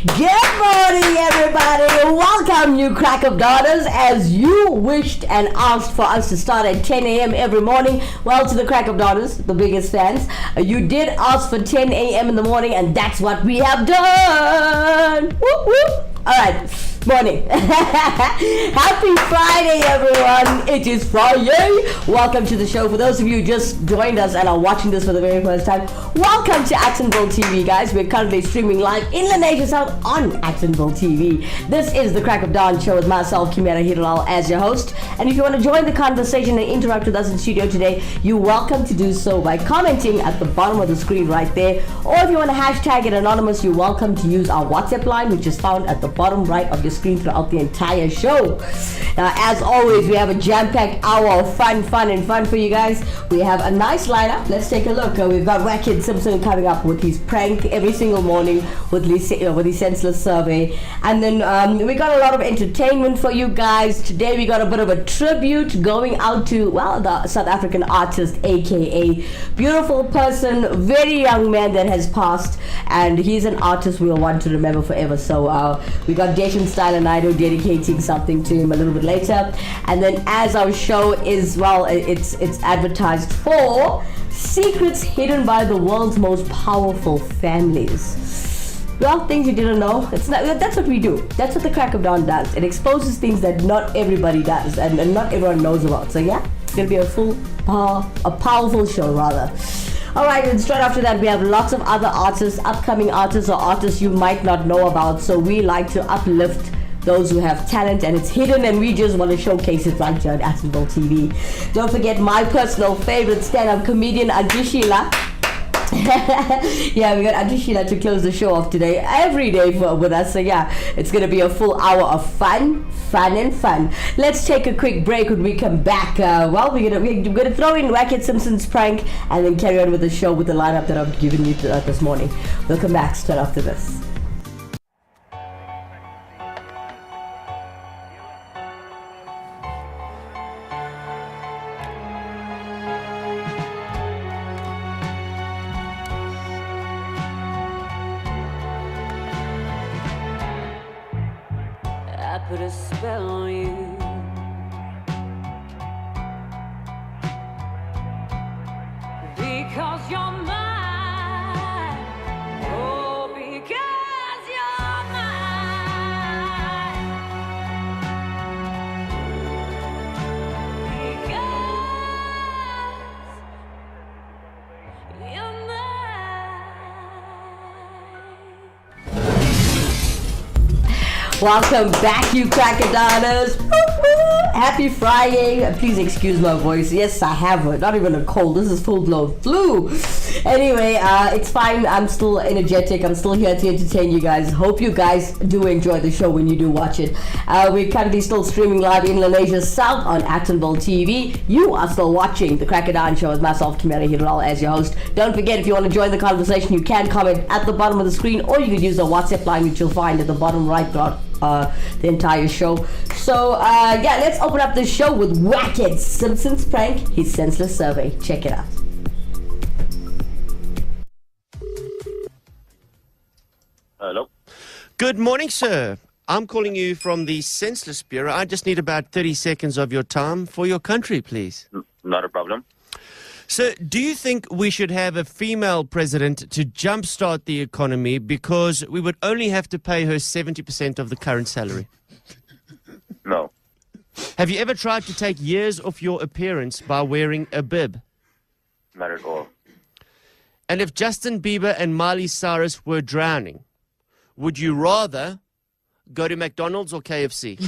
Good morning, everybody. Welcome, you crack of daughters. As you wished and asked for us to start at 10 a.m. every morning, well, to the crack of daughters, the biggest fans, you did ask for 10 a.m. in the morning, and that's what we have done. Whoop, whoop. All right, morning. Happy Friday, everyone. It is Friday. Welcome to the show. For those of you who just joined us and are watching this for the very first time, welcome to Actonville TV, guys. We're currently streaming live in the Nation South on Actonville TV. This is the Crack of Dawn show with myself, Kimera, Heeralal, as your host. And if you want to join the conversation and interact with us in studio today, you're welcome to do so by commenting at the bottom of the screen right there. Or if you want to hashtag it anonymous, you're welcome to use our WhatsApp line, which is found at the bottom right of your screen throughout the entire show. Now, as always, we have a jam-packed hour of fun for you guys. We have a nice lineup. Let's take a look. We've got Wackhead Simpson coming up with his prank every single morning with his senseless survey. And then we got a lot of entertainment for you guys. Today we got a bit of a tribute going out to, well, the South African artist, aka beautiful person, very young man that has passed, and he's an artist we'll want to remember forever. So we got Deshan Style and Ido dedicating something to him a little bit later. And then as our show is, well, it's advertised for secrets hidden by the world's most powerful families. Well, things you didn't know. That's what we do. That's what the Crack of Dawn does. It exposes things that not everybody does and not everyone knows about. So yeah, it's gonna be a powerful show rather. Alright, and straight after that we have lots of other artists, upcoming artists or artists you might not know about. So we like to uplift those who have talent and it's hidden, and we just want to showcase it right here on Actonville TV. Don't forget my personal favorite stand-up comedian, Auntie Sheila. Yeah, we got Auntie Sheila to close the show off today, every day with us. So yeah, it's gonna be a full hour of fun. Let's take a quick break. When we come back, well, we're gonna throw in Wackhead Simpson's prank and then carry on with the show with the lineup that I've given you this morning. We'll come back straight after this. I put a spell on you. Because you're mine. Oh, because you're mine. Because you're mine. Welcome back, you crackadonas. Happy Friday. Please excuse my voice. Yes, I have it. Not even a cold. This is full-blown flu. Anyway, it's fine. I'm still energetic. I'm still here to entertain you guys. Hope you guys do enjoy the show when you do watch it. We're currently still streaming live in the Nation South on Actonville TV. You are still watching the Crack of Dawn show with myself, Kimera Heeralal, as your host. Don't forget, if you want to join the conversation, you can comment at the bottom of the screen, or you could use the WhatsApp line, which you'll find at the bottom right the entire show. So yeah, let's open up the show with Wackhead Simpson's prank, his senseless survey. Check it out. Hello. Good morning, sir. I'm calling you from the Senseless Bureau. I just need about 30 seconds of your time for your country, please. Not a problem. So, do you think we should have a female president to jumpstart the economy because we would only have to pay her 70% of the current salary? No. Have you ever tried to take years off your appearance by wearing a bib? Not at all. And if Justin Bieber and Miley Cyrus were drowning, would you rather go to McDonald's or KFC?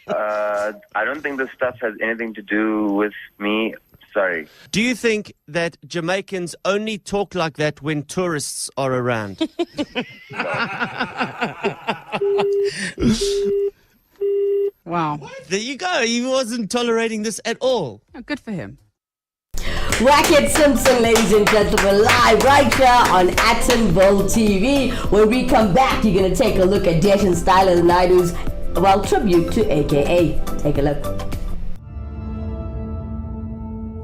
I don't think this stuff has anything to do with me. Sorry. Do you think that Jamaicans only talk like that when tourists are around? Wow. There you go. He wasn't tolerating this at all. Oh, good for him. Wackhead Simpson, ladies and gentlemen, live right here on Actonville TV. When we come back, you're going to take a look at Deshan Style and Ido's, well, tribute to AKA. Take a look.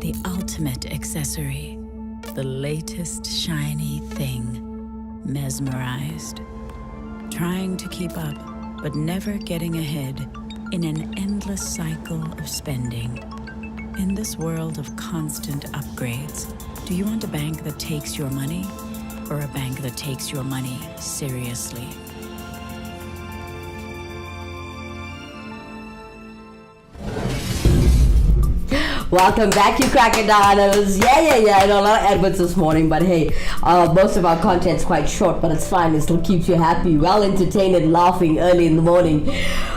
The ultimate accessory, the latest shiny thing, mesmerized. trying to keep up, but never getting ahead in an endless cycle of spending. In this world of constant upgrades, do you want a bank that takes your money or a bank that takes your money seriously? Welcome back, you crocodiles. Yeah. I know a lot of adverts this morning, but hey, most of our content's quite short, but it's fine. It still keeps you happy, well entertained, and laughing early in the morning.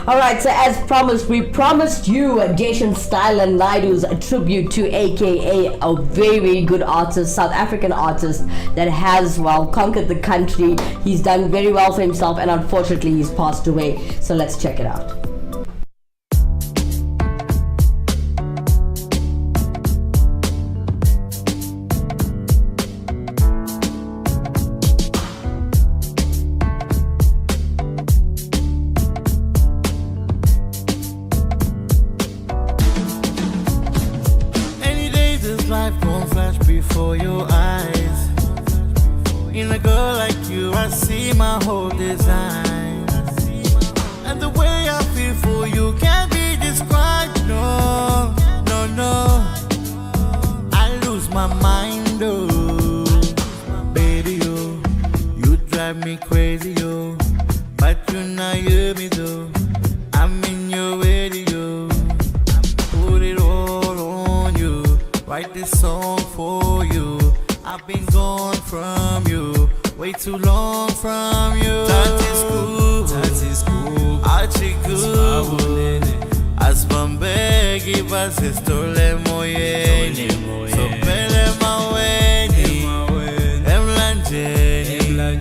All right, so as promised, we promised you Jason Style and Naidu's tribute to AKA a very, very good artist, South African artist that has, well, conquered the country. He's done very well for himself, and unfortunately, he's passed away. So let's check it out. Life gon' flash before your eyes. In a girl like you, I see my whole design. And the way I feel for you can't be described. No. I lose my mind, oh. Baby, you drive me crazy, oh. But you not hear me, though. I'm in your radio. Put it all on you. Write this song for you. I've been gone from you, way too long from you. Tati school, Achiku, Asbambegi, Basistole Moyeni, Sopele Maweni, Emlanjeni,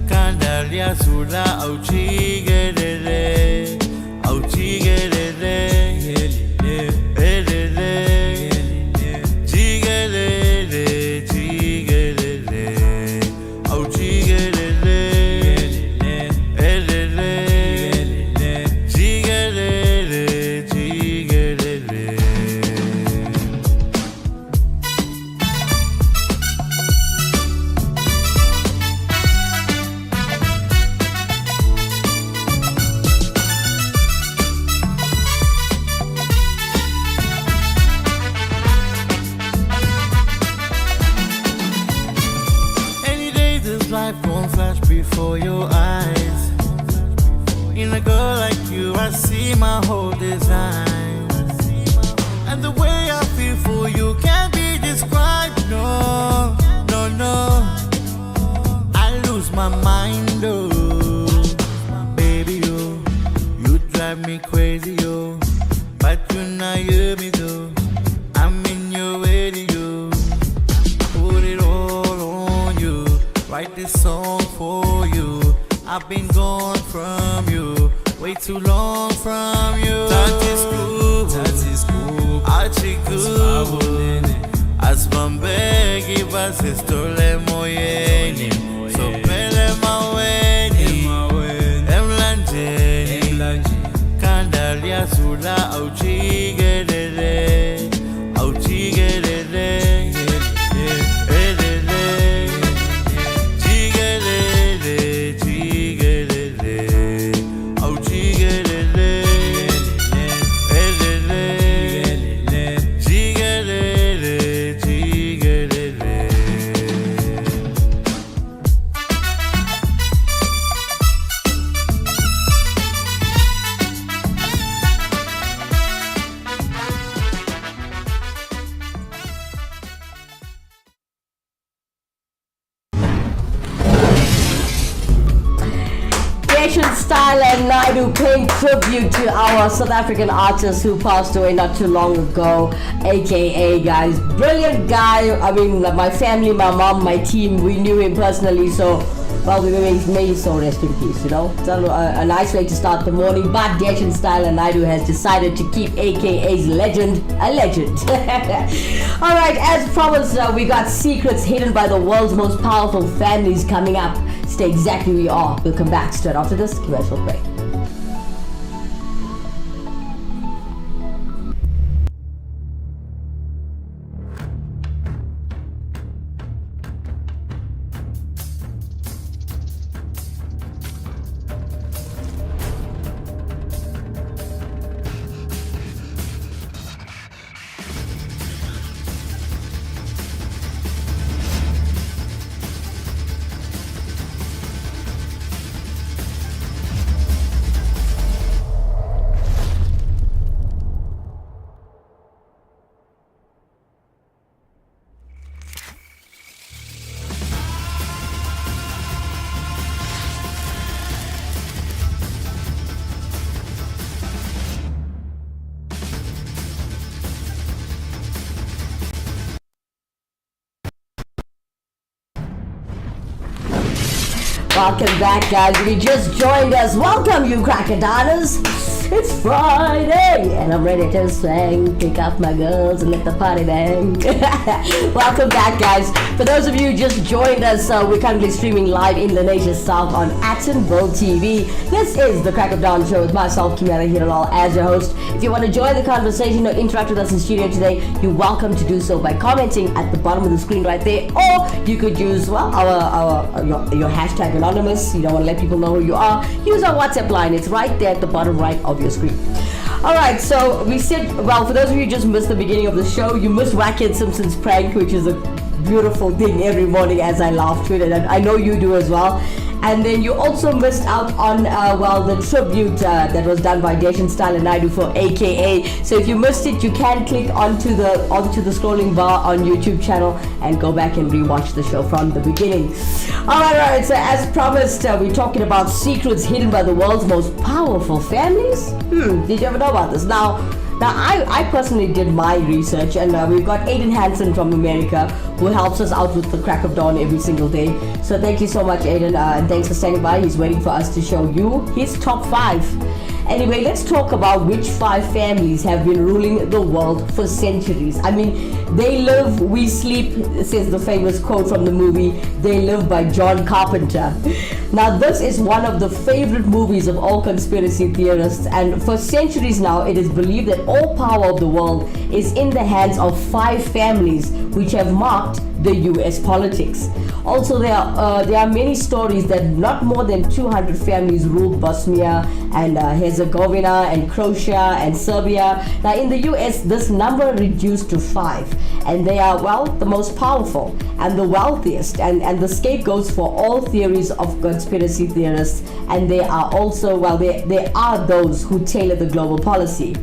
Candalia Sula, Auchigedele, life gon' flash before your eyes. In a girl like you, I see my whole design. And the way I feel for you can't be described. No. I lose my mind, oh. Baby, you drive me crazy, oh. But you not hear me, though. I'm in your radio. Put it all on you. Write this song for you. I've been gone from you, way too long from you. Tati school, Achiku, Asbambegi, Basistole Moyeni, Sopele Maweni, Emlanjeni, Candalia Sula, Auchigedele, Style and Naidu paying tribute to our South African artist who passed away not too long ago, aka guys, brilliant guy. I mean, my family, my mom, my team, we knew him personally, so well, we may his soul rest in peace, you know. It's a nice way to start the morning, but Jason Style and Naidu has decided to keep AKA's legend a legend. Alright, as promised, we got secrets hidden by the world's most powerful families coming up. Stay exactly where you are. We'll come back straight after this commercial break. Welcome back, guys. If you just joined us, welcome, you crocodiles. It's Friday, and I'm ready to swing, pick up my girls, and let the party bang. Welcome back, guys. For those of you who just joined us, we're currently streaming live in the nation's south on Attenville TV. This is the Crack of Dawn show with myself, Kimera, Heeralal, as your host. If you want to join the conversation or interact with us in studio today, you're welcome to do so by commenting at the bottom of the screen right there, or you could use your hashtag anonymous. You don't want to let people know who you are. Use our WhatsApp line. It's right there at the bottom right of your screen. Alright, so we said, well, for those of you who just missed the beginning of the show, you missed Wackhead Simpson's prank, which is a beautiful thing every morning as I laugh to it, and I know you do as well. And then you also missed out on, the tribute that was done by Deshan Style and Naidu for AKA. So if you missed it, you can click onto the scrolling bar on YouTube channel and go back and rewatch the show from the beginning. Alright, so as promised, we're talking about secrets hidden by the world's most powerful families. Did you ever know about this? Now I personally did my research, and we've got Aiden Hansen from America who helps us out with the Crack of Dawn every single day. So thank you so much, Aiden, and thanks for standing by. He's waiting for us to show you his top 5. Anyway, let's talk about which 5 families have been ruling the world for centuries. I mean, they live, we sleep, says the famous quote from the movie They Live by John Carpenter. Now, this is one of the favorite movies of all conspiracy theorists, and for centuries now, it is believed that all power of the world is in the hands of 5 families which have marked the US politics. Also, there are many stories that not more than 200 families ruled Bosnia and Herzegovina and Croatia and Serbia. Now, in the US, this number reduced to 5, and they are, well, the most powerful and the wealthiest and the scapegoats for all theories of conspiracy theorists, and they are also, well, they are those who tailor the global policy.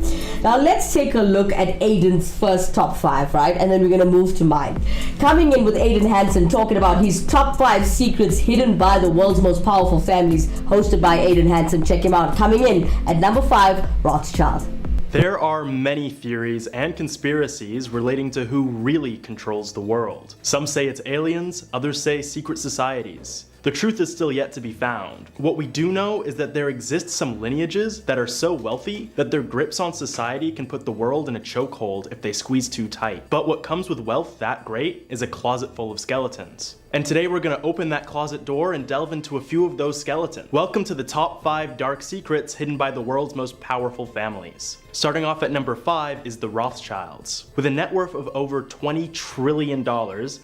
Now, let's take a look at Aiden's first top 5, right? And then we're going to move to mine. Coming in with Aiden Hansen talking about his top 5 secrets hidden by the world's most powerful families, hosted by Aiden Hansen. Check him out. Coming in at number 5, Rothschild. There are many theories and conspiracies relating to who really controls the world. Some say it's aliens, others say secret societies. The truth is still yet to be found. What we do know is that there exists some lineages that are so wealthy that their grips on society can put the world in a chokehold if they squeeze too tight. But what comes with wealth that great is a closet full of skeletons. And today we're going to open that closet door and delve into a few of those skeletons. Welcome to the top 5 dark secrets hidden by the world's most powerful families. Starting off at number 5 is the Rothschilds. With a net worth of over $20 trillion,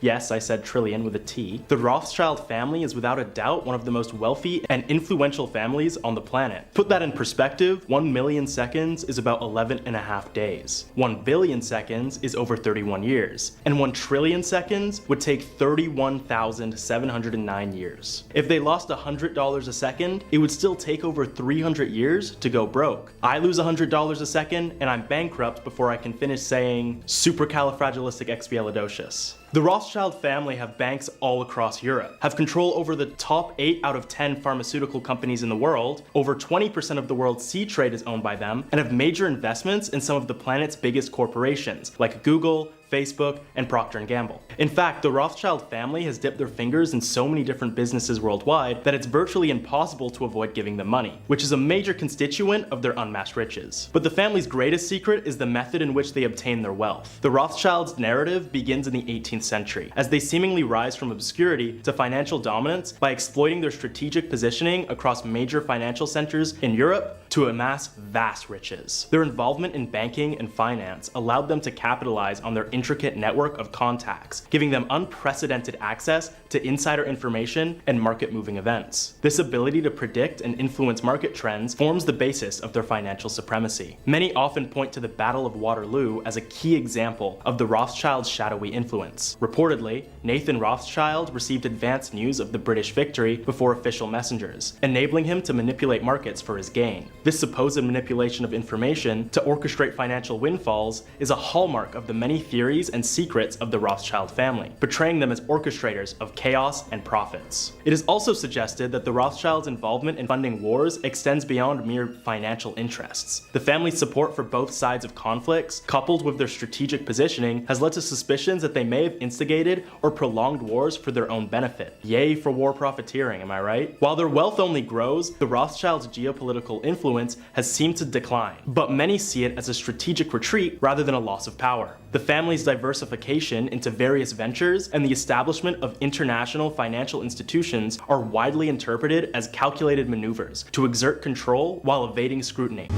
yes, I said trillion with a T, the Rothschild family is without a doubt one of the most wealthy and influential families on the planet. Put that in perspective, 1 million seconds is about 11.5 days. 1 billion seconds is over 31 years. And 1 trillion seconds would take 31,709 years. If they lost $100 a second, it would still take over 300 years to go broke. I lose $100 a second, and I'm bankrupt before I can finish saying supercalifragilisticexpialidocious. The Rothschild family have banks all across Europe, have control over the top 8 out of 10 pharmaceutical companies in the world, over 20% of the world's sea trade is owned by them, and have major investments in some of the planet's biggest corporations, like Google, Facebook, and Procter & Gamble. In fact, the Rothschild family has dipped their fingers in so many different businesses worldwide that it's virtually impossible to avoid giving them money, which is a major constituent of their unmatched riches. But the family's greatest secret is the method in which they obtain their wealth. The Rothschilds' narrative begins in the 18th century, as they seemingly rise from obscurity to financial dominance by exploiting their strategic positioning across major financial centers in Europe to amass vast riches. Their involvement in banking and finance allowed them to capitalize on their intricate network of contacts, giving them unprecedented access to insider information and market-moving events. This ability to predict and influence market trends forms the basis of their financial supremacy. Many often point to the Battle of Waterloo as a key example of the Rothschilds' shadowy influence. Reportedly, Nathan Rothschild received advance news of the British victory before official messengers, enabling him to manipulate markets for his gain. This supposed manipulation of information to orchestrate financial windfalls is a hallmark of the many theories and secrets of the Rothschild family, portraying them as orchestrators of chaos and profits. It is also suggested that the Rothschilds' involvement in funding wars extends beyond mere financial interests. The family's support for both sides of conflicts, coupled with their strategic positioning, has led to suspicions that they may have instigated or prolonged wars for their own benefit. Yay for war profiteering, am I right? While their wealth only grows, the Rothschilds' geopolitical influence has seemed to decline, but many see it as a strategic retreat rather than a loss of power. The family's diversification into various ventures and the establishment of international financial institutions are widely interpreted as calculated maneuvers to exert control while evading scrutiny.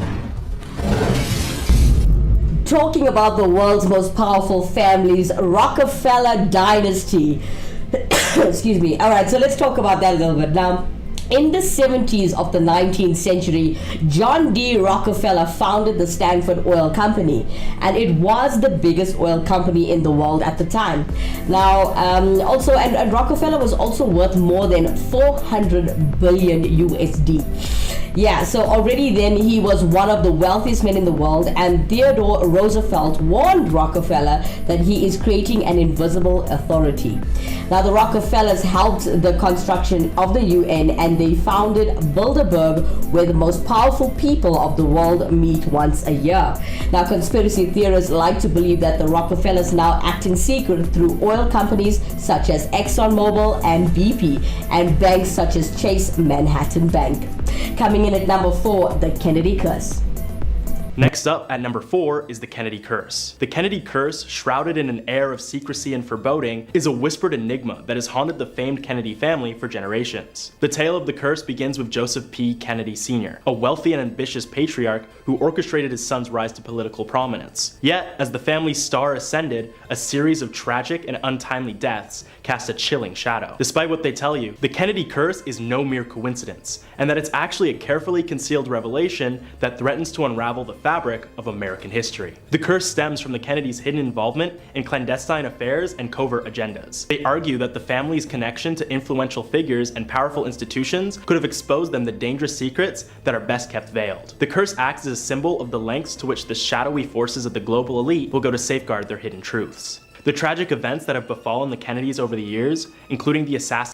Talking about the world's most powerful families, Rockefeller dynasty. Excuse me. All right, so let's talk about that a little bit. Now, in the 70s of the 19th century, John D. Rockefeller founded the Stanford Oil Company, and it was the biggest oil company in the world at the time. Now, and Rockefeller was also worth more than 400 billion USD. Yeah, so already then he was one of the wealthiest men in the world, and Theodore Roosevelt warned Rockefeller that he is creating an invisible authority. Now, the Rockefellers helped the construction of the UN, and they founded Bilderberg, where the most powerful people of the world meet once a year. Now, conspiracy theorists like to believe that the Rockefellers now act in secret through oil companies such as ExxonMobil and BP, and banks such as Chase Manhattan Bank. Coming in at number 4, the Kennedy curse. Next up, at number 4, is the Kennedy curse. The Kennedy curse, shrouded in an air of secrecy and foreboding, is a whispered enigma that has haunted the famed Kennedy family for generations. The tale of the curse begins with Joseph P. Kennedy Sr., a wealthy and ambitious patriarch who orchestrated his son's rise to political prominence. Yet, as the family's star ascended, a series of tragic and untimely deaths cast a chilling shadow. Despite what they tell you, the Kennedy curse is no mere coincidence, and that it's actually a carefully concealed revelation that threatens to unravel the fabric of American history. The curse stems from the Kennedys' hidden involvement in clandestine affairs and covert agendas. They argue that the family's connection to influential figures and powerful institutions could have exposed them to dangerous secrets that are best kept veiled. The curse acts as a symbol of the lengths to which the shadowy forces of the global elite will go to safeguard their hidden truths. The tragic events that have befallen the Kennedys over the years, including the assassination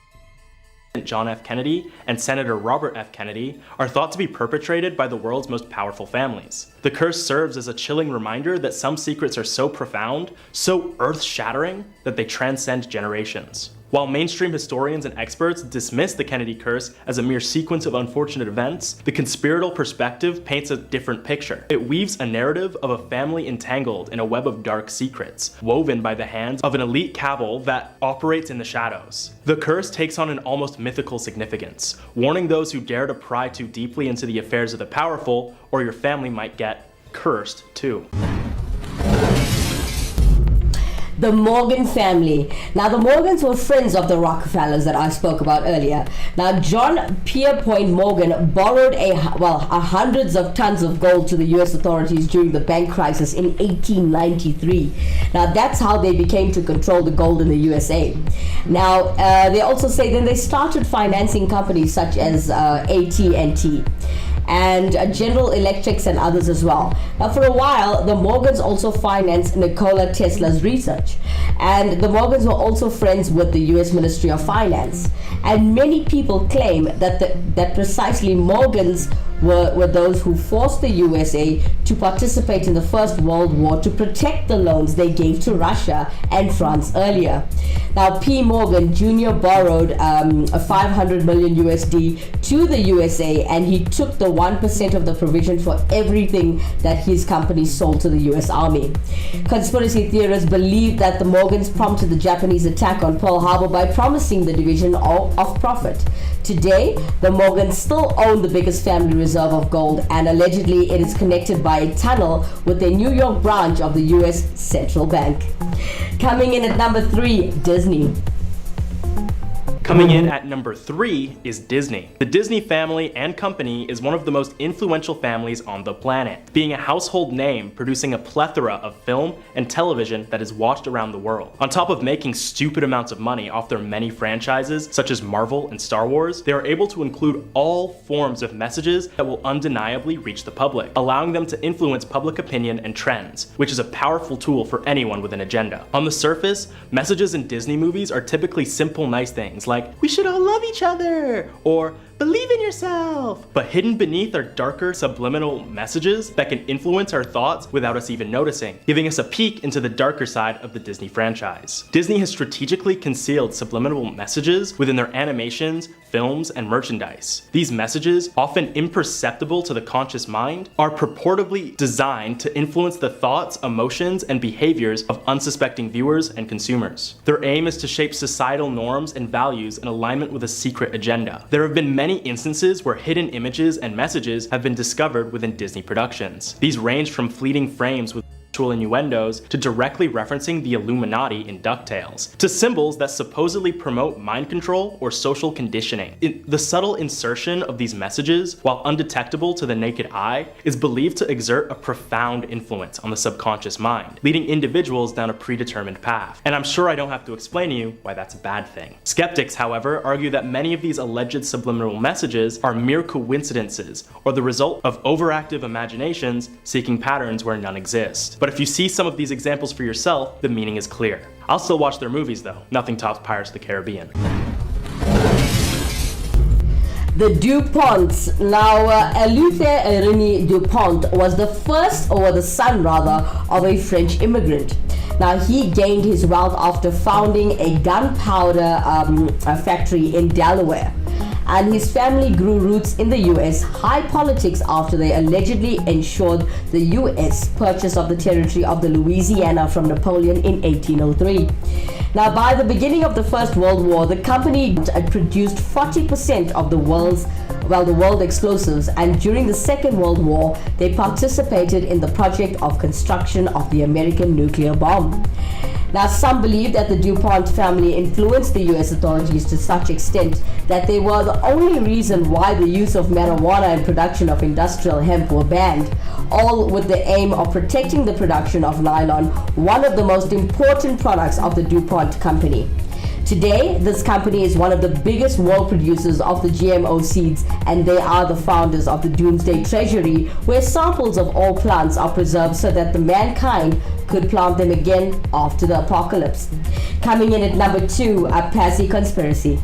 of John F. Kennedy and Senator Robert F. Kennedy, are thought to be perpetrated by the world's most powerful families. The curse serves as a chilling reminder that some secrets are so profound, so earth-shattering, that they transcend generations. While mainstream historians and experts dismiss the Kennedy curse as a mere sequence of unfortunate events, the conspiratorial perspective paints a different picture. It weaves a narrative of a family entangled in a web of dark secrets, woven by the hands of an elite cabal that operates in the shadows. The curse takes on an almost mythical significance, warning those who dare to pry too deeply into the affairs of the powerful, or your family might get cursed too. The Morgan family. Now, the Morgans were friends of the Rockefellers that I spoke about earlier. Now, John Pierpont Morgan borrowed hundreds of tons of gold to the U.S. authorities during the bank crisis in 1893. Now, that's how they became to control the gold in the USA. Now, they also say then they started financing companies such as AT&T and General Electric and others as well. Now, for a while, the Morgans also financed Nikola Tesla's research, and the Morgans were also friends with the U.S. Ministry of Finance. And many people claim that precisely Morgans were those who forced the USA to participate in the First World War to protect the loans they gave to Russia and France earlier. Now, P. Morgan Jr. borrowed a 500 million USD to the USA, and he took the 1% of the provision for everything that his company sold to the US Army. Conspiracy theorists believe that the Morgans prompted the Japanese attack on Pearl Harbor by promising the division of profit. Today, the Morgans still own the biggest family reserve of gold, and allegedly it is connected by a tunnel with a New York branch of the US Central Bank. Coming in at number 3, Disney. Coming in at number 3 is Disney. The Disney family and company is one of the most influential families on the planet, being a household name producing a plethora of film and television that is watched around the world. On top of making stupid amounts of money off their many franchises, such as Marvel and Star Wars, they are able to include all forms of messages that will undeniably reach the public, allowing them to influence public opinion and trends, which is a powerful tool for anyone with an agenda. On the surface, messages in Disney movies are typically simple, nice things like, we should all love each other, or believe in yourself. But hidden beneath are darker subliminal messages that can influence our thoughts without us even noticing, giving us a peek into the darker side of the Disney franchise. Disney has strategically concealed subliminal messages within their animations, films, and merchandise. These messages, often imperceptible to the conscious mind, are purportedly designed to influence the thoughts, emotions, and behaviors of unsuspecting viewers and consumers. Their aim is to shape societal norms and values in alignment with a secret agenda. There have been many instances where hidden images and messages have been discovered within Disney productions. These range from fleeting frames with innuendos to directly referencing the Illuminati in DuckTales, to symbols that supposedly promote mind control or social conditioning. The subtle insertion of these messages, while undetectable to the naked eye, is believed to exert a profound influence on the subconscious mind, leading individuals down a predetermined path. And I'm sure I don't have to explain to you why that's a bad thing. Skeptics, however, argue that many of these alleged subliminal messages are mere coincidences or the result of overactive imaginations seeking patterns where none exist. But if you see some of these examples for yourself, the meaning is clear. I'll still watch their movies though. Nothing tops Pirates of the Caribbean. The DuPonts. Now, Eleuthère René Dupont was the son of a French immigrant. Now, he gained his wealth after founding a gunpowder factory in Delaware. And his family grew roots in the US high politics after they allegedly ensured the US purchase of the territory of the Louisiana from Napoleon in 1803. Now, by the beginning of the First World War, the company produced 40% of the world explosives, and during the Second World War, they participated in the project of construction of the American nuclear bomb. Now, some believe that the DuPont family influenced the US authorities to such extent that they were the only reason why the use of marijuana and production of industrial hemp were banned, all with the aim of protecting the production of nylon, one of the most important products of the DuPont company. Today, this company is one of the biggest world producers of the GMO seeds, and they are the founders of the Doomsday Treasury, where samples of all plants are preserved so that the mankind could plant them again after the apocalypse. Coming in at number 2, a Patsy conspiracy.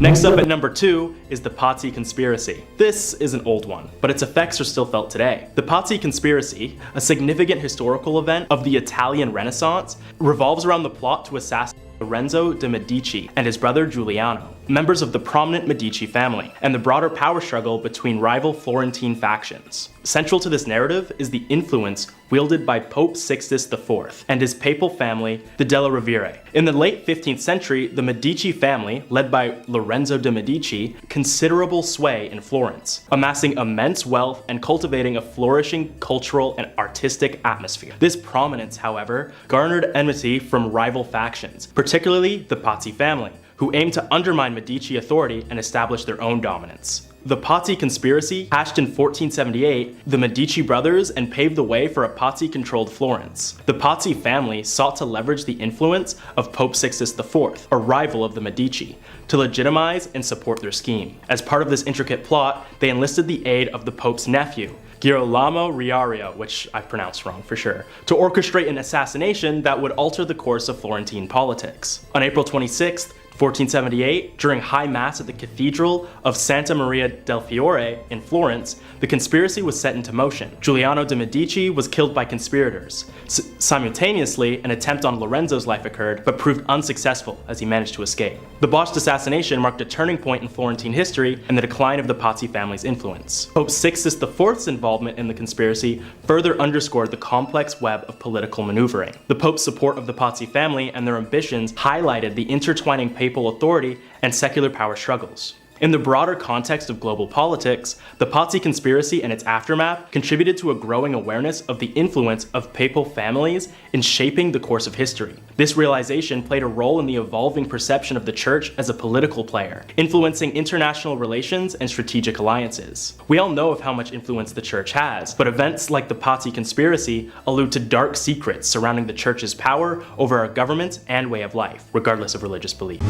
Next up at number 2 is the Pazzi conspiracy. This is an old one, but its effects are still felt today. The Pazzi conspiracy, a significant historical event of the Italian Renaissance, revolves around the plot to assassinate Lorenzo de' Medici and his brother Giuliano, members of the prominent Medici family, and the broader power struggle between rival Florentine factions. Central to this narrative is the influence wielded by Pope Sixtus IV and his papal family, the Della Rovere. In the late 15th century, the Medici family, led by Lorenzo de' Medici, considerable sway in Florence, amassing immense wealth and cultivating a flourishing cultural and artistic atmosphere. This prominence, however, garnered enmity from rival factions, particularly the Pazzi family, who aimed to undermine Medici authority and establish their own dominance. The Pazzi conspiracy hatched in 1478 the Medici brothers and paved the way for a Pazzi-controlled Florence. The Pazzi family sought to leverage the influence of Pope Sixtus IV, a rival of the Medici, to legitimize and support their scheme. As part of this intricate plot, they enlisted the aid of the Pope's nephew, Girolamo Riario, which I pronounced wrong for sure, to orchestrate an assassination that would alter the course of Florentine politics. On April 26th, 1478, during High Mass at the Cathedral of Santa Maria del Fiore in Florence, the conspiracy was set into motion. Giuliano de' Medici was killed by conspirators. Simultaneously, an attempt on Lorenzo's life occurred, but proved unsuccessful as he managed to escape. The botched assassination marked a turning point in Florentine history and the decline of the Pazzi family's influence. Pope Sixtus IV's involvement in the conspiracy further underscored the complex web of political maneuvering. The Pope's support of the Pazzi family and their ambitions highlighted the intertwining papal authority and secular power struggles. In the broader context of global politics, the Pazzi conspiracy and its aftermath contributed to a growing awareness of the influence of papal families in shaping the course of history. This realization played a role in the evolving perception of the church as a political player, influencing international relations and strategic alliances. We all know of how much influence the church has, but events like the Pazzi conspiracy allude to dark secrets surrounding the church's power over our government and way of life, regardless of religious belief.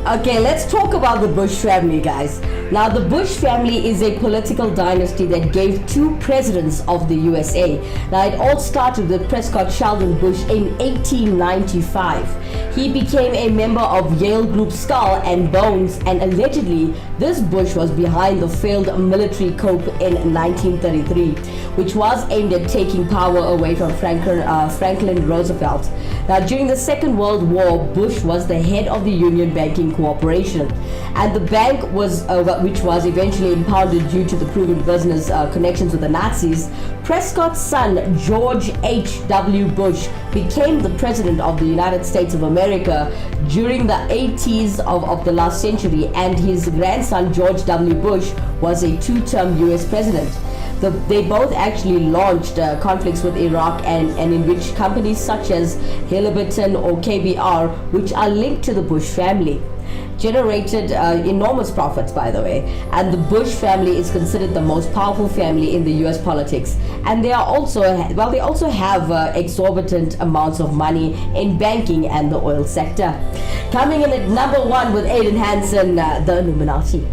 Okay, let's talk about the Bush family, guys. Now, the Bush family is a political dynasty that gave 2 presidents of the USA. Now, it all started with Prescott Sheldon Bush in 1895. He became a member of Yale Group Skull and Bones, and allegedly, this Bush was behind the failed military coup in 1933, which was aimed at taking power away from Franklin Roosevelt. Now, during the Second World War, Bush was the head of the Union Banking Corporation, and the bank was, which was eventually impounded due to the proven business connections with the Nazis. Prescott's son, George H.W. Bush, became the president of the United States of America during the 80s of the last century, and his grandson, George W. Bush, was a 2-term US president. They both actually launched conflicts with Iraq and in which companies such as Halliburton or KBR, which are linked to the Bush family, generated enormous profits, by the way. And the Bush family is considered the most powerful family in the US politics. And they are also, they also have exorbitant amounts of money in banking and the oil sector. Coming in at number 1 with Aiden Hansen, the Illuminati.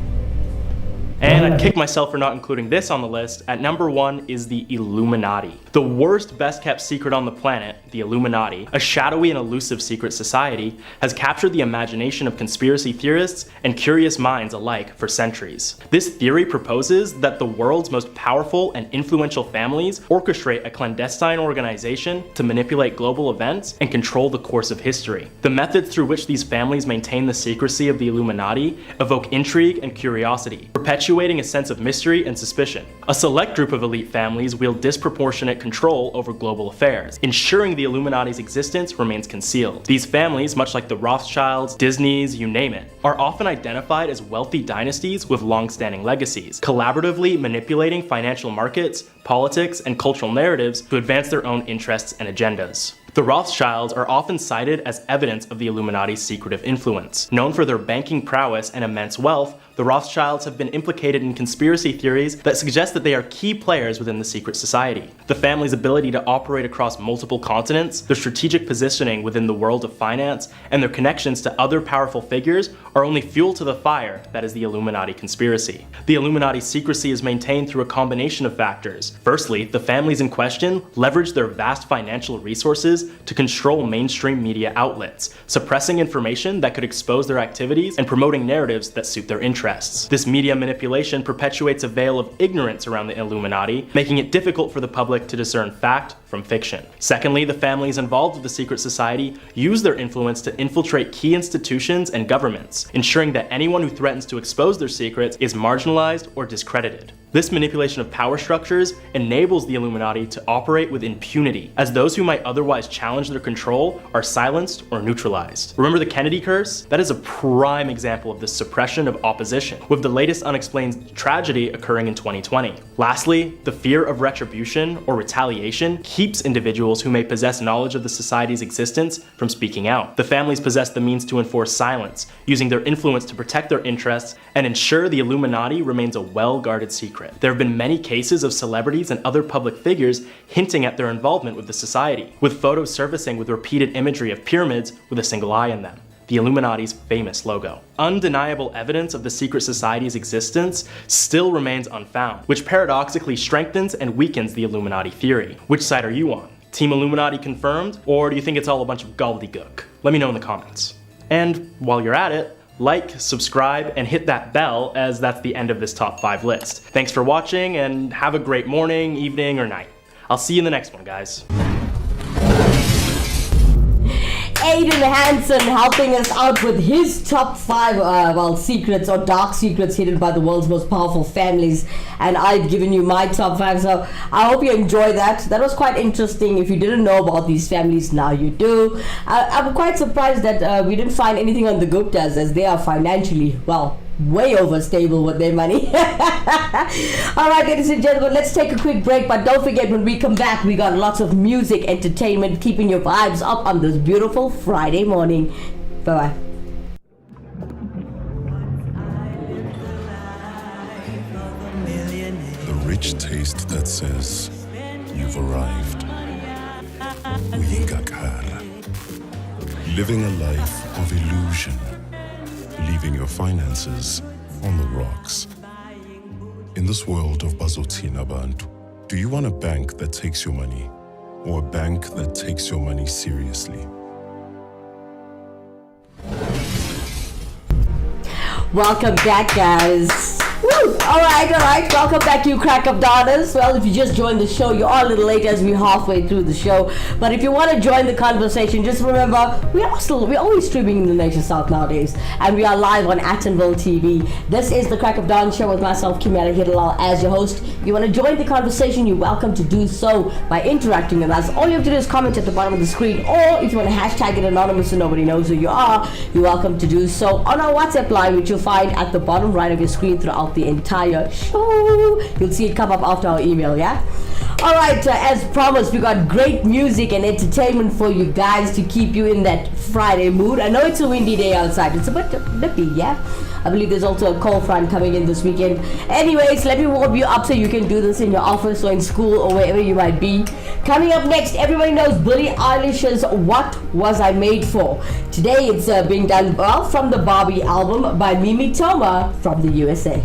And I'd kick myself for not including this on the list. At number 1 is the Illuminati. The worst, best-kept secret on the planet, the Illuminati, a shadowy and elusive secret society, has captured the imagination of conspiracy theorists and curious minds alike for centuries. This theory proposes that the world's most powerful and influential families orchestrate a clandestine organization to manipulate global events and control the course of history. The methods through which these families maintain the secrecy of the Illuminati evoke intrigue and curiosity, perpetuating a sense of mystery and suspicion. A select group of elite families wield disproportionate control over global affairs, ensuring the Illuminati's existence remains concealed. These families, much like the Rothschilds, Disneys, you name it, are often identified as wealthy dynasties with long-standing legacies, collaboratively manipulating financial markets, politics, and cultural narratives to advance their own interests and agendas. The Rothschilds are often cited as evidence of the Illuminati's secretive influence. Known for their banking prowess and immense wealth, the Rothschilds have been implicated in conspiracy theories that suggest that they are key players within the secret society. The family's ability to operate across multiple continents, their strategic positioning within the world of finance, and their connections to other powerful figures are only fuel to the fire that is the Illuminati conspiracy. The Illuminati's secrecy is maintained through a combination of factors. Firstly, the families in question leverage their vast financial resources to control mainstream media outlets, suppressing information that could expose their activities and promoting narratives that suit their interests. This media manipulation perpetuates a veil of ignorance around the Illuminati, making it difficult for the public to discern fact from fiction. Secondly, the families involved with the secret society use their influence to infiltrate key institutions and governments, ensuring that anyone who threatens to expose their secrets is marginalized or discredited. This manipulation of power structures enables the Illuminati to operate with impunity, as those who might otherwise challenge their control are silenced or neutralized. Remember the Kennedy curse? That is a prime example of the suppression of opposition, with the latest unexplained tragedy occurring in 2020. Lastly, the fear of retribution or retaliation keeps individuals who may possess knowledge of the society's existence from speaking out. The families possess the means to enforce silence, using their influence to protect their interests and ensure the Illuminati remains a well-guarded secret. There have been many cases of celebrities and other public figures hinting at their involvement with the society, with photos surfacing with repeated imagery of pyramids with a single eye in them, the Illuminati's famous logo. Undeniable evidence of the secret society's existence still remains unfound, which paradoxically strengthens and weakens the Illuminati theory. Which side are you on? Team Illuminati confirmed, or do you think it's all a bunch of gobbledygook? Let me know in the comments. And while you're at it, like, subscribe, and hit that bell, as that's the end of this top 5 list. Thanks for watching, and have a great morning, evening, or night. I'll see you in the next one, guys. Aiden Hansen helping us out with his top 5 secrets or dark secrets hidden by the world's most powerful families, and I've given you my top 5, so I hope you enjoy that. That was quite interesting. If you didn't know about these families, now you do. I'm quite surprised that we didn't find anything on the Guptas, as they are financially, well, way overstable with their money. All right, ladies and gentlemen, let's take a quick break, but don't forget, when we come back, we got lots of music, entertainment, keeping your vibes up on this beautiful Friday morning. Bye-bye. The rich taste that says you've arrived. Uyingakar. Living a life of illusion. Leaving your finances on the rocks. In this world of Bazotina Bantu, do you want a bank that takes your money or a bank that takes your money seriously? Welcome back, guys. Woo! All right. Welcome back, you crack up daughters. Well, if you just joined the show, you're all a little late as we're halfway through the show. But if you want to join the conversation, just remember, we're always streaming in the Nation South nowadays. And we are live on Attenville TV. This is the Crack of Dawn show with myself, Kimera, Heeralal, as your host. If you want to join the conversation, you're welcome to do so by interacting with us. All you have to do is comment at the bottom of the screen, or if you want to hashtag it anonymous so nobody knows who you are, you're welcome to do so on our WhatsApp line, which you'll find at the bottom right of your screen throughout the entire show. You'll see it come up after our email, yeah? All right, as promised, we got great music and entertainment for you guys to keep you in that Friday mood. I know it's a windy day outside. It's a bit nippy, yeah? I believe there's also a cold front coming in this weekend. Anyways, let me warm you up so you can do this in your office or in school or wherever you might be. Coming up next, everybody knows Billie Eilish's What Was I Made For? Today it's being done, well, from the Barbie album by Mimi Toma from the USA.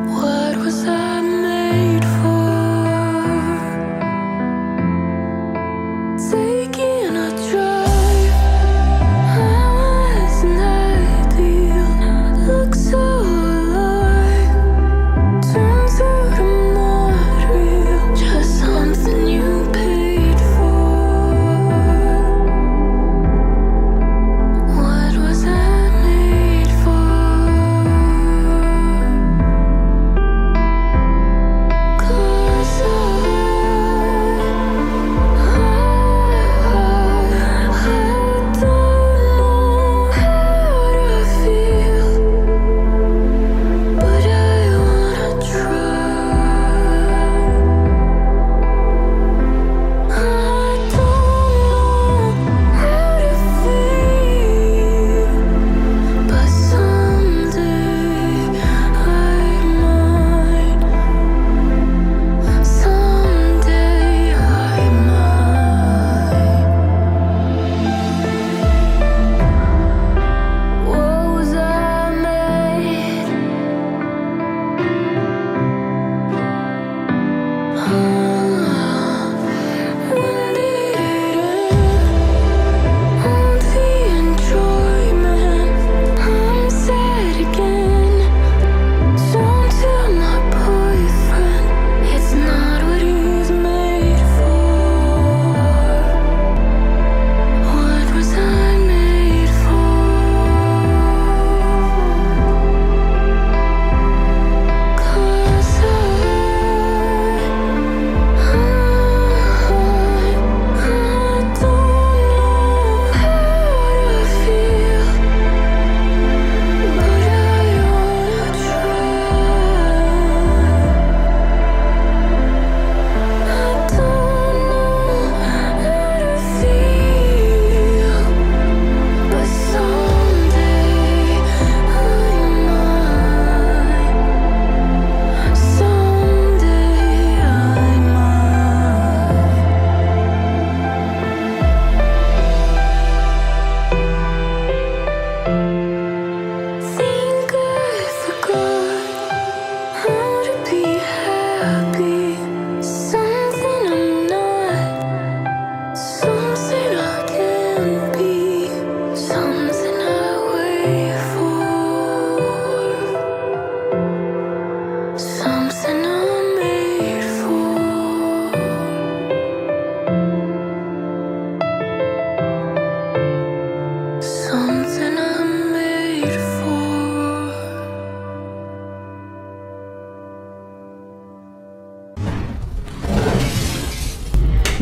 What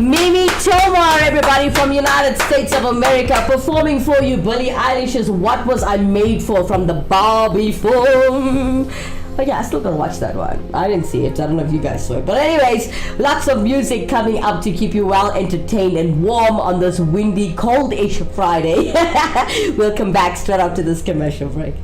Mimi Tomar, everybody from United States of America, performing for you Billie Eilish's What Was I Made For from the Barbie film. But yeah, I still gotta watch that one. I didn't see it. I don't know if you guys saw it. But anyways, lots of music coming up to keep you well entertained and warm on this windy, cold-ish Friday. We'll come back straight after this commercial break.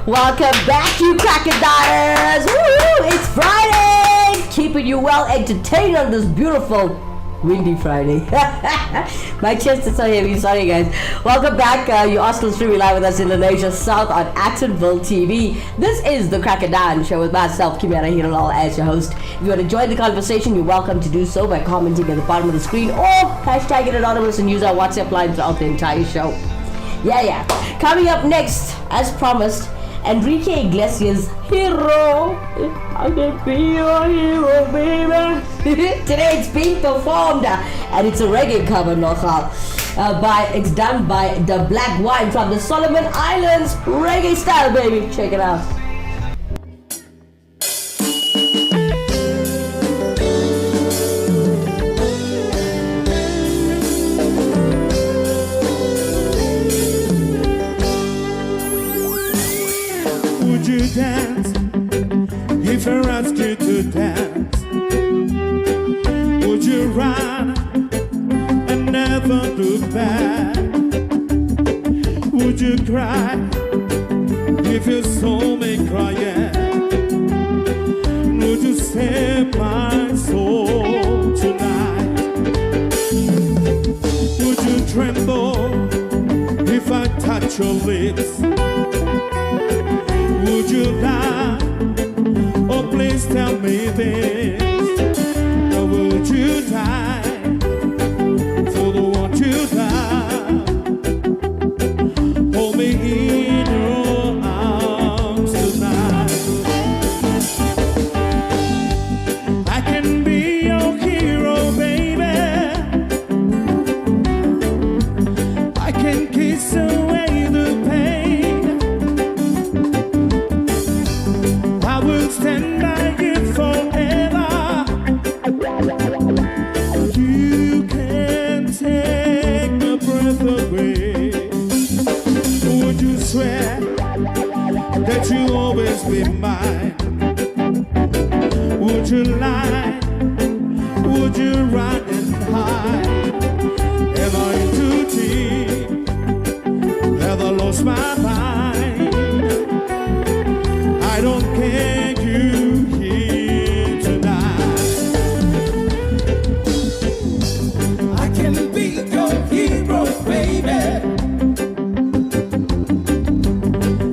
Welcome back, you cracker daughters! Woo! It's Friday! Keeping you well entertained on this beautiful windy Friday. My chest is so heavy, sorry guys. Welcome back. You are still streaming live with us in Indonesia South on Actonville TV. This is the Cracker Dan Show with myself, Kimera Heeralal, as your host. If you want to join the conversation, you're welcome to do so by commenting at the bottom of the screen or hashtag it anonymous and use our WhatsApp line throughout the entire show. Yeah. Coming up next, as promised, Enrique Iglesias' Hero. I can be your hero, baby. Today it's being performed and it's a reggae cover, nogal. It's done by the Black Wine from the Solomon Islands. Reggae style, baby. Check it out. Would you dance if I asked you to dance? Would you run and never look back? Would you cry if you saw me crying? Would you save my soul tonight? Would you tremble if I touch your lips? Would you lie? Oh, please tell me this. Or would you die for the one you love? Hold me in your arms tonight. I can be your hero, baby. I can kiss away the pain. I will stand by you forever. You can take my breath away. Would you swear that you'll always be mine? Would you lie? Would you run and hide? Am I too deep? Have I lost my mind? I don't care, you here tonight. I can be your hero, baby.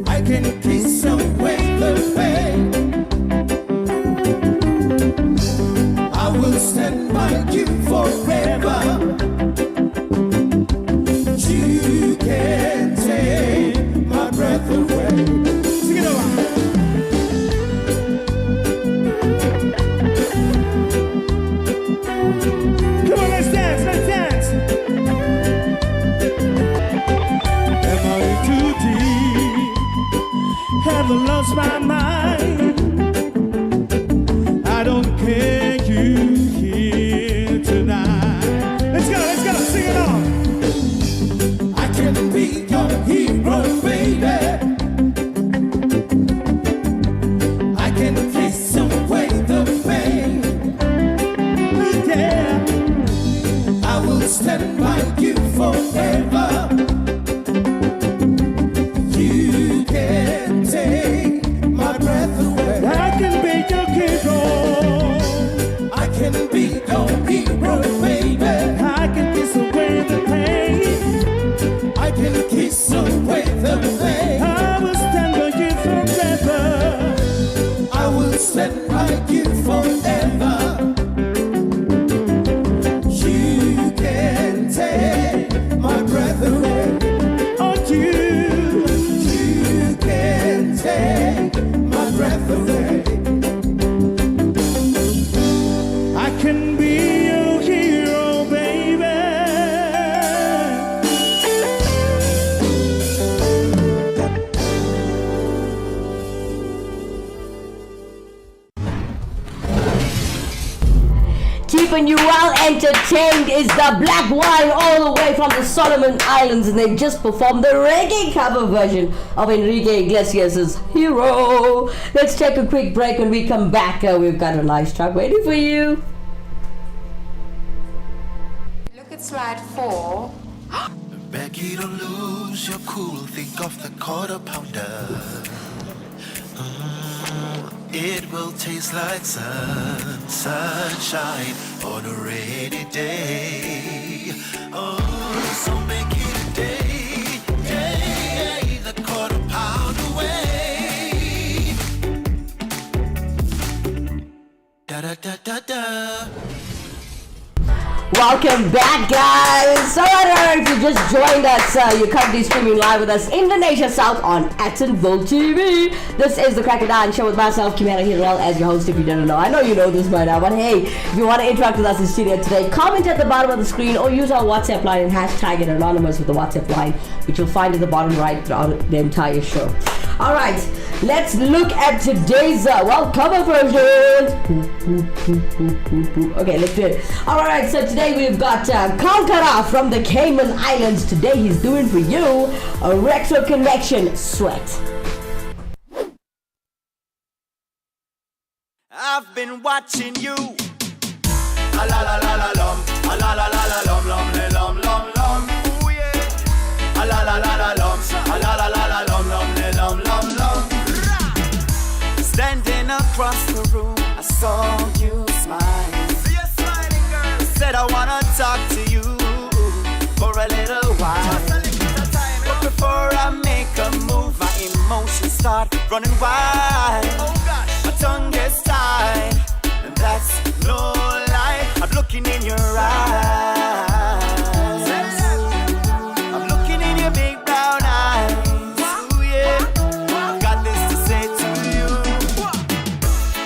I can kiss away the pain. I will stand by you forever. You can take my breath mine. I don't care you here tonight. Let's go, sing it on. I can be your hero, baby. I can kiss away the pain. Yeah, I will stand by you forever. You can take my breath away. I can be your hero. I can be your hero, baby. I can kiss away the pain. I can kiss away the pain. I will stand by you forever. I will stand by you forever. You can take my breath away. Oh, you can take my breath away. I can be your hero, baby. Keeping you well entertained is the Black Wine, all the way from the Solomon Islands, and they just performed the reggae cover version of Enrique Iglesias' Hero. Let's take a quick break. When we come back, we've got a nice track waiting for you. Look at slide 4. Becky, don't lose your cool. Think of the quarter pounder. It will taste like sunshine on a rainy day. Oh, so make it a day, the quarter pound away. Da da da da da. Welcome back, guys. Alright, if you just joined us, you're currently streaming live with us in the Nation South on Attenville TV. This is the Crack of Dawn show with myself, Kimera, Heeralal, as your host. If you didn't know, I know you know this by now, but hey, if you want to interact with us in studio today, comment at the bottom of the screen or use our WhatsApp line and hashtag it anonymous with the WhatsApp line, which you'll find at the bottom right throughout the entire show. Alright, let's look at today's cover version. Okay, let's do it. Alright, so today we've got Conqueror from the Cayman Islands. Today he's doing for you a retro connection Sweat. I've been watching you. A la la la la lum, a la la la la lum lum lum lum lum. Ooh yeah. A la la la la lum, a la la la la lum lum lum lum lum. Standing across the room, I saw you smile. See you smiling, girl. Said I wanna talk to you for a little while. Just a little time, but before I make a move, my emotions start running wild. Oh gosh. My tongue gets tied, and that's no lie. I'm looking in your eyes. I'm looking in your big brown eyes. Ooh yeah, I've got this to say to you.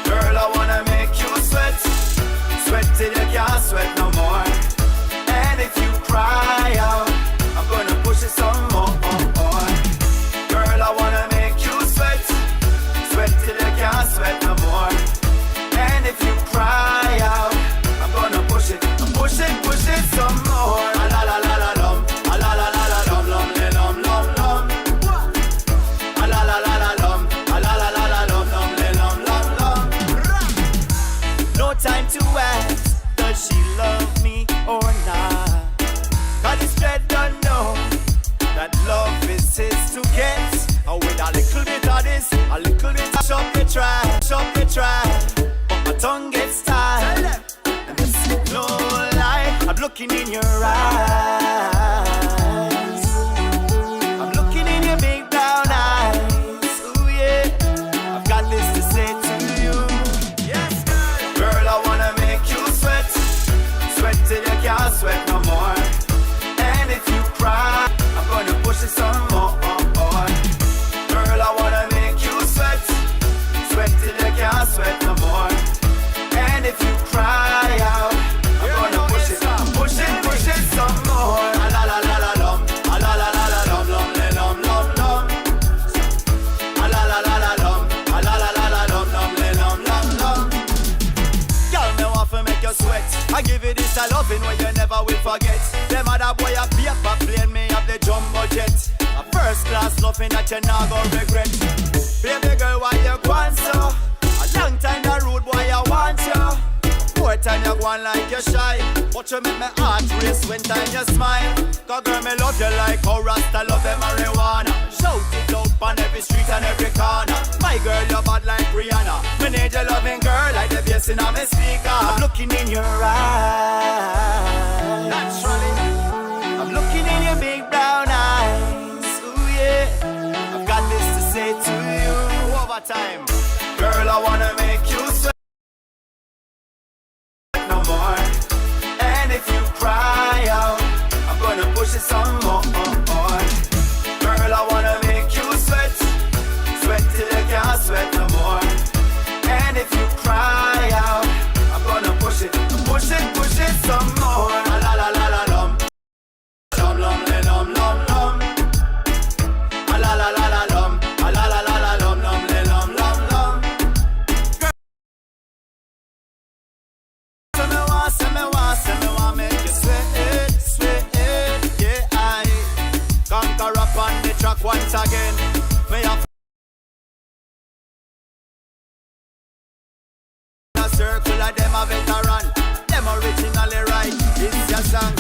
Girl, I wanna make you sweat. Sweat till you can't sweat no more. And if you cry out, I'm gonna push it some more. Girl, I wanna make you sweat. Sweat till you can't sweat no more. And if you cry out, I'm gonna push it some more. A la la la la lum, a la la la la lum lum lum lum lum. A la la la la lum, a la la la la lum lum lum lum. No time to ask, does she love me or not? 'Cause this dread don't know that love is his to get. Oh, with a little bit of this, a little bit of shop the try. But my tongue gets tied, and this no lie, I'm looking in your eyes. I'm looking in your big brown eyes. Ooh yeah, I've got this to say to you. Yes, girl, I wanna make you sweat. Sweat till you can't sweat no more. And if you cry, I'm gonna push it some more. Girl, I wanna make you sweat. Sweat till you can't sweat no more. And if you cry out, I'm gonna push it some more. A la la la la lum, a la la la la lum lum lum lum lum. A la la la la lum, a la la a loving where you never will forget. Them other boy a paper plane, me have the jumbo jet. A first class loving that you not go regret. Baby girl, why you gone so? A long time the rude boy I want you. More time you go on like you shy. But you make my heart race when time you smile. Cause girl, me love you like how Rasta love them marijuana. Shout it out on every street and every corner. My girl, you're bad like Rihanna. Me need your loving girl like the bass in my speaker. I'm looking in your eyes. Naturally, I'm looking in your big brown eyes. Ooh yeah, I've got this to say to you. Overtime, girl, I wanna make you sweat no more. And if you cry out, I'm gonna push it some more. Girl, I wanna make you sweat, sweat till you can't sweat no more. And if you cry out, I'm gonna push it some more. La la la la lum, lum lum lum lum lum. La la la la lum, la la la la lum lum lum lum lum. Say me want make you sweat, sweat, yeah I conquer up on the track once again. Me have a circle of them a veteran. Them originally right, it's your song.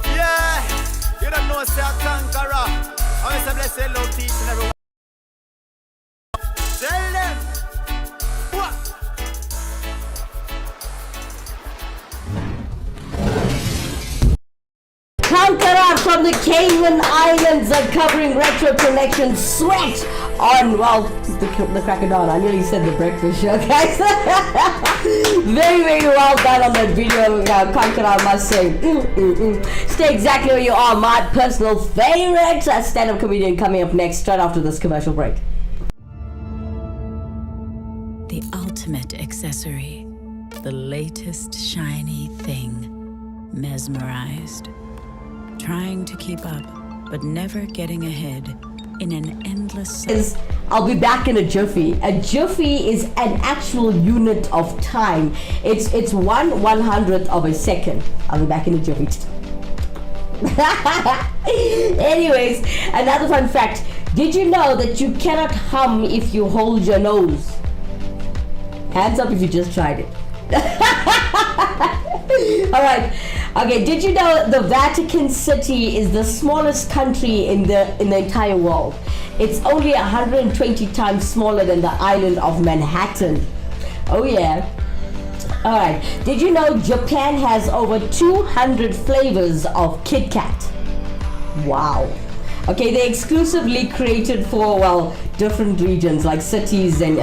Yeah, you don't know say a conqueror. I say blessed love teaching everyone. Tell them what. Kankarat from the Cayman Islands are covering Retro Connection Sweat on, well, the crack of dawn. I nearly said the breakfast show, guys. Very, very well done on that video, Kankarat, I must say. Stay exactly where you are. My personal favorite stand-up comedian coming up next, straight after this commercial break. The ultimate accessory, the latest shiny thing. Mesmerized. Trying to keep up, but never getting ahead in an endless... I'll be back in a jiffy. A jiffy is an actual unit of time. It's 1/100th of a second. I'll be back in a jiffy. Anyways, another fun fact. Did you know that you cannot hum if you hold your nose? Hands up if you just tried it. Alright. Okay, did you know the Vatican City is the smallest country in the entire world? It's only 120 times smaller than the island of Manhattan. Oh yeah. Alright, did you know Japan has over 200 flavors of Kit Kat? Wow. Okay, they're exclusively created for, well, different regions like cities and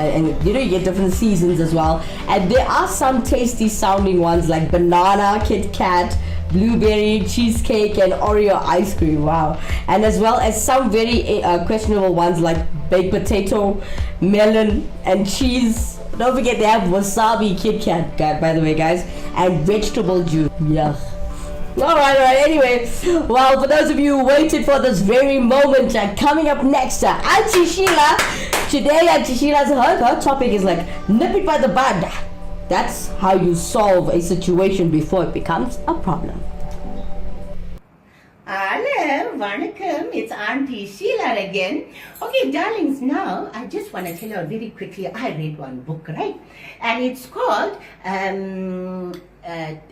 you know, you get different seasons as well. And there are some tasty sounding ones like banana, Kit Kat, blueberry, cheesecake and Oreo ice cream. Wow. And as well as some very questionable ones like baked potato, melon and cheese. Don't forget they have wasabi Kit Kat, by the way, guys, and vegetable juice. Yeah. Alright, anyway, well, for those of you who waited for this very moment, coming up next, Auntie Sheila. Today, Auntie Sheila's her topic is like, nip it by the bud. That's how you solve a situation before it becomes a problem. Hello, Vanakkam, it's Auntie Sheila again. Okay, darlings, now I just want to tell you very quickly, I read one book, right? And it's called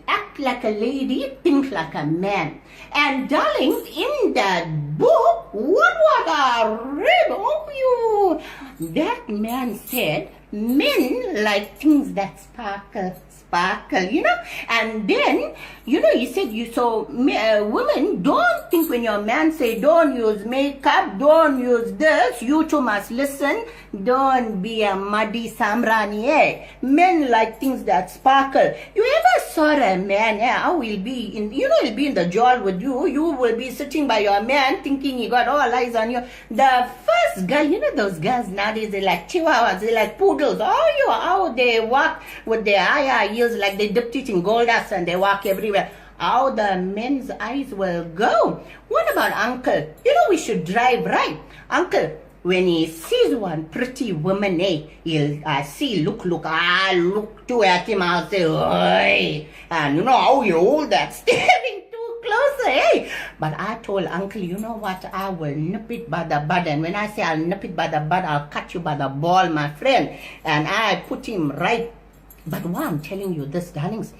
Act Like a Lady, Think Like a Man. And darlings, in that book, what I read, oh you, that man said, men like things that sparkle, you know. And then, you know, he said, women, don't think when your man say don't use makeup, don't use this, you too must listen. Don't be a muddy samrani, eh? Men like things that sparkle. You ever saw a man, I will be in, you know, he'll be in the jail with you. You will be sitting by your man thinking he got all eyes on you. The first guy, you know those guys nowadays, they're like chihuahuas, they're like poodles. How they walk with their high heels like they dipped it in gold dust and they walk everywhere. How the men's eyes will go. What about uncle? You know we should drive right. Uncle, when he sees one pretty woman, he'll look to at him, I'll say, oi, and you know how you hold that, staring too close, But I told Uncle, you know what, I will nip it by the bud, and when I say I'll nip it by the bud, I'll cut you by the ball, my friend, and I put him right. But why I'm telling you this, darlings,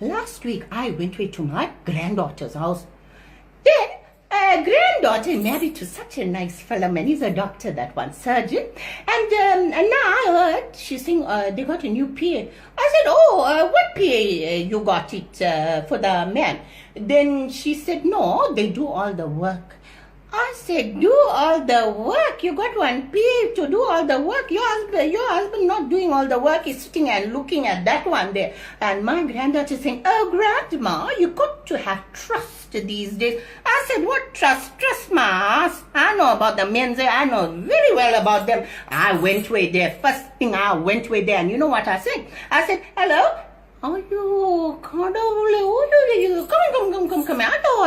last week I went to my granddaughter's house. Then granddaughter married to such a nice fellow, man. He's a doctor, that one, surgeon. And now I heard she's saying they got a new PA. I said, what PA you got it for the man? Then she said, no, they do all the work. I said, do all the work? You got one PA to do all the work? Your husband not doing all the work. He's sitting and looking at that one there. And my granddaughter saying, oh, grandma, you got to have trust these days. I said, what trust? Trust my ass. I know about the men there. I know very well about them. I went way there. First thing I went way there. And you know what I said? I said, hello? Oh, you come. I know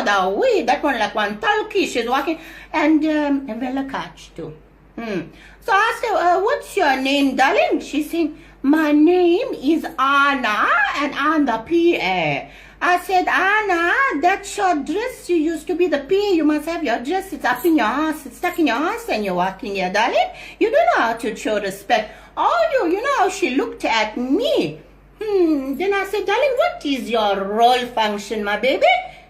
the way. That one like one talkie. She's walking. And Vela catch too. So I said, what's your name, darling? She said, my name is Anna, and I'm the PA. I said, Anna, that's your dress. You used to be the PA. You must have your dress. It's up in your ass. It's stuck in your ass, and you're walking here, darling. You don't know how to show respect. Oh, you know how she looked at me. Then I said, darling, what is your role function, my baby?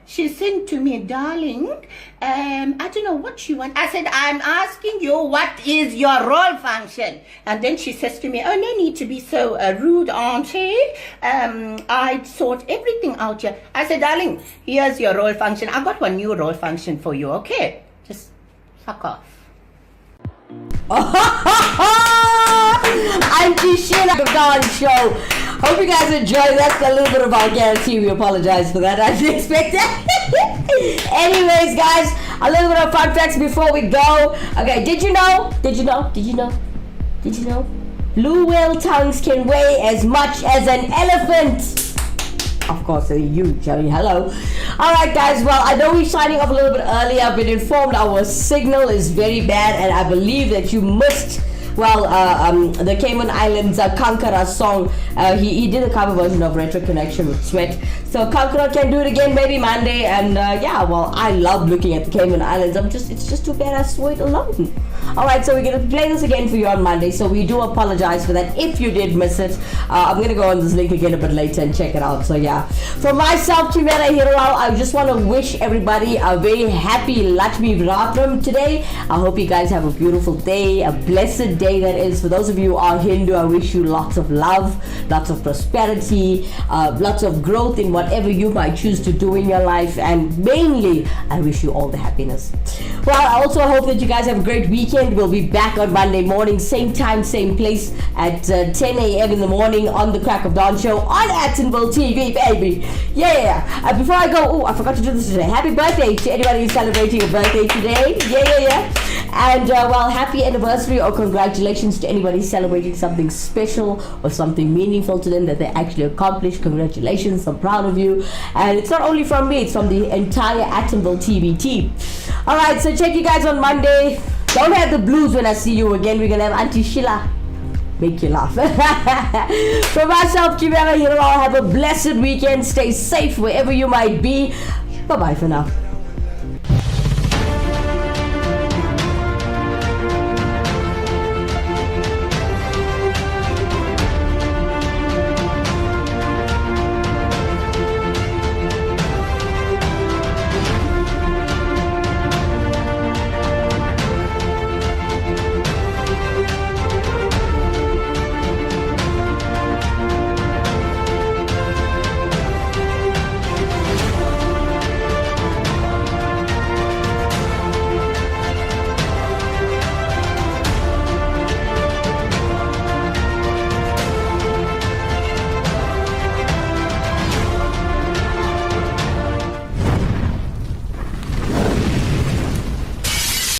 She said to me, darling, I don't know what you want. I said, I'm asking you, what is your role function? And then she says to me, oh, no need to be so rude, auntie. I sort everything out here. I said, darling, here's your role function. I got one new role function for you, okay? Just fuck off. Auntie Sheila, the Dawn Show. Hope you guys enjoyed. That's a little bit of vulgarity. We apologize for that. I didn't expect that. Anyways, guys, a little bit of fun facts before we go. Okay, did you know? Blue whale tongues can weigh as much as an elephant. Of course, they're huge. I mean, hello. Alright, guys. Well, I know we're signing off a little bit early. I've been informed our signal is very bad, and I believe that you missed the Cayman Islands Kankara song. He did a cover version of Retro Connection with Sweat. So Kankara can do it again maybe Monday. And I love looking at the Cayman Islands. It's just too bad I saw it alone. Alright, so we're gonna play this again for you on Monday. So we do apologize for that if you did miss it. I'm gonna go on this link again a bit later and check it out. So yeah, for myself, Kimera, Heeralal, I just want to wish everybody a very happy Lakshmi Vratram today. I hope you guys have a beautiful day, a blessed day that is. For those of you who are Hindu, I wish you lots of love, lots of prosperity, lots of growth in whatever you might choose to do in your life, and mainly I wish you all the happiness. Well, I also hope that you guys have a great weekend. We'll be back on Monday morning, same time, same place at 10 a.m. in the morning on the Crack of Dawn Show on Attenville TV, baby. Yeah. Before I go, I forgot to do this today. Happy birthday to anybody who's celebrating a birthday today. Yeah. And happy anniversary or congratulations to anybody celebrating something special or something meaningful to them that they actually accomplished. Congratulations, I'm proud of you. And it's not only from me, it's from the entire Attenville TV team. Alright, so check you guys on Monday. Don't have the blues when I see you again. We're gonna have Auntie Sheila make you laugh. For myself, Kimera, Heeralal, have a blessed weekend. Stay safe wherever you might be. Bye bye for now.